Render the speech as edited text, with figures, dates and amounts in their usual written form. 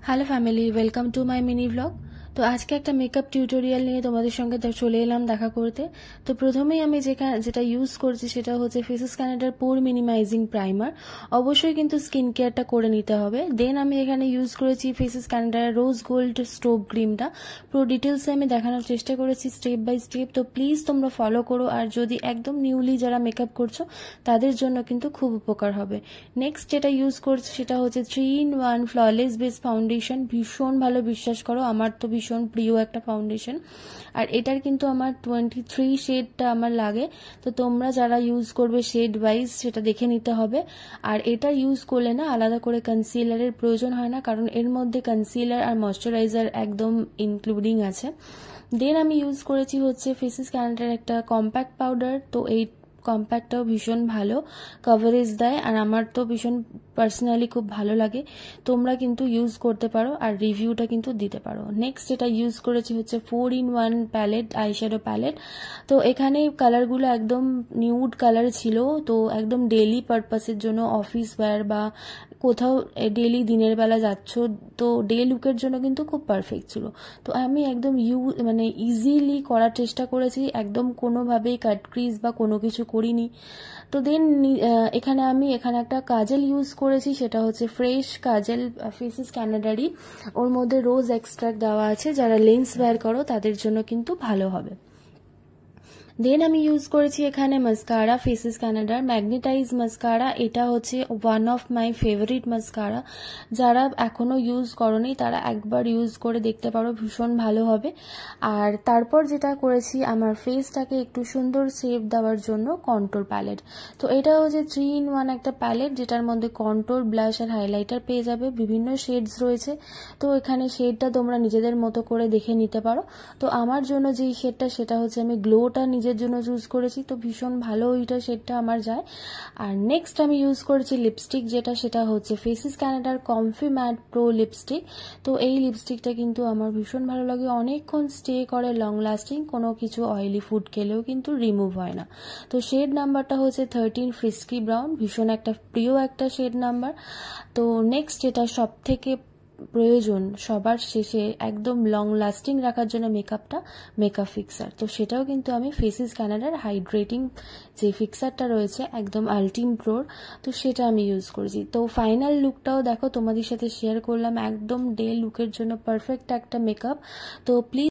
Hello family, welcome to my mini blog. তো আজকে একটা মেকআপ টিউটোরিয়াল নিয়ে তোমাদের সঙ্গে চলে এলাম দেখা করতে। তো প্রথমেই আমি যেটা ইউজ করছি সেটা হচ্ছে ফেসেস কানাডার পোর মিনিমাইজিং প্রাইমার। অবশ্যই কিন্তু স্কিন কেয়ারটা করে নিতে হবে। দেন আমি এখানে ইউজ করেছি ফেসেস কানাডার রোজ গোল্ড স্টোভ ক্রিমটা। পুরো ডিটেলসে আমি দেখানোর চেষ্টা করেছি স্টেপ বাই স্টেপ। তো প্লিজ তোমরা ফলো করো, আর যদি একদম নিউলি যারা মেকআপ করছো তাদের জন্য কিন্তু খুব উপকার হবে। নেক্সট যেটা ইউজ করছি সেটা হচ্ছে 3-in-1 ফ্ললেস বেস ফাউন্ডেশন। ভীষণ ভালো, বিশ্বাস করো, আমার তো ভীষণ প্রিয় একটা ফাউন্ডেশন। আর এটার কিন্তু আমার 23 শেডটা আমার লাগে। তো তোমরা যারা ইউজ করবে শেড ওয়াইজ সেটা দেখে নিতে হবে। আর এটা ইউজ করলে না আলাদা করে কনসিলারের প্রয়োজন হয় না, কারণ এর মধ্যে কনসিলার আর ময়শ্চারাইজার একদম ইনক্লুডিং আছে। দেন আমি ইউজ করেছি হচ্ছে ফেসেস কানাডার একটা কম্প্যাক্ট পাউডার। তো এই কম্প্যাক্টটাও ভীষণ ভালো কভারেজ দেয়, আর আমার তো ভীষণ পার্সোনালি খুব ভালো লাগে। তোমরা কিন্তু ইউজ করতে পারো আর রিভিউটা কিন্তু দিতে পারো। নেক্সট যেটা ইউজ করেছি হচ্ছে 4-in-1 প্যালেট, আইশ্যাডো প্যালেট। তো এখানে কালারগুলো একদম নিউড কালার ছিল, তো একদম ডেইলি পারপাসের জন্য, অফিস ওয়্যার বা কোথাও ডেইলি দিনের বেলা যাচ্ছ, তো ডে লুকের জন্য কিন্তু খুব পারফেক্ট ছিল। তো আমি একদম ইজিলি করার চেষ্টা করেছি, একদম কোনোভাবেই কাট ক্রিজ বা কোনো কিছু করিনি। তো দেন এখানে একটা কাজল ইউজ করেছি, সেটা হচ্ছে ফ্রেশ কাজল, ফেসেস কানাডারই। ওর মধ্যে রোজ এক্সট্রাক্ট দেওয়া আছে, যারা লেন্স ওয়্যার করো তাদের জন্য কিন্তু ভালো হবে। দেন আমি ইউজ করেছি এখানে মাস্কারা, ফেসেস কানাডার ম্যাগনেটাইজ মাস্কারা। এটা হচ্ছে one of my favourite mascara. যারা এখনো ইউজ করোনি তারা একবার ইউজ করে দেখতে পারো, ভীষণ ভালো হবে। আর তারপর যেটা করেছি, আমার ফেসটাকে একটু সুন্দর শেপ দেওয়ার জন্য কন্ট্রোর প্যালেট। তো এটা হচ্ছে 3-in-1 একটা প্যালেট, যেটার মধ্যে কন্ট্রোর, ব্লাশ আর হাইলাইটার পেয়ে যাবে। বিভিন্ন শেডস রয়েছে, তো এখানে শেডটা তোমরা নিজেদের মতো করে দেখে নিতে পারো। তো আমার জন্য যেই শেডটা সেটা হচ্ছে আমি গ্লোটা নিজের জন্য চুজ করেছি, তো ভীষণ ভালো ওইটা শেডটা আমার যায়। আর নেক্সট আমি ইউজ করেছি লিপস্টিক, সেটা হচ্ছে ফেসেস কানাডার কমফি ম্যাট প্রো লিপস্টিক। তো এই লিপস্টিকটা কিন্তু আমার ভীষণ ভালো লাগে, অনেকক্ষণ স্টে করে, লং লাস্টিং, কোনো কিছু অয়েলি ফুড খেলেও কিন্তু রিমুভ হয় না। তো শেড নাম্বারটা হচ্ছে 13 ফ্রিস্কি ব্রাউন, ভীষণ একটা প্রিয় একটা শেড নাম্বার। তো নেক্সট যেটা সব থেকে প্রয়োজন সবার শেষে একদম লং লাস্টিং রাখার জন্য মেকআপ ফিক্সার। তো সেটাও কিন্তু আমি ফেসেস কানাডার হাইড্রেটিং যে ফিক্সারটা রয়েছে একদম আলটিম প্রোর, তো সেটা আমি ইউজ করেছি। তো ফাইনাল লুকটাও দেখো, তোমাদের সাথে শেয়ার করলাম, একদম ডে লুকের জন্য পারফেক্ট একটা মেকআপ। তো প্লিজ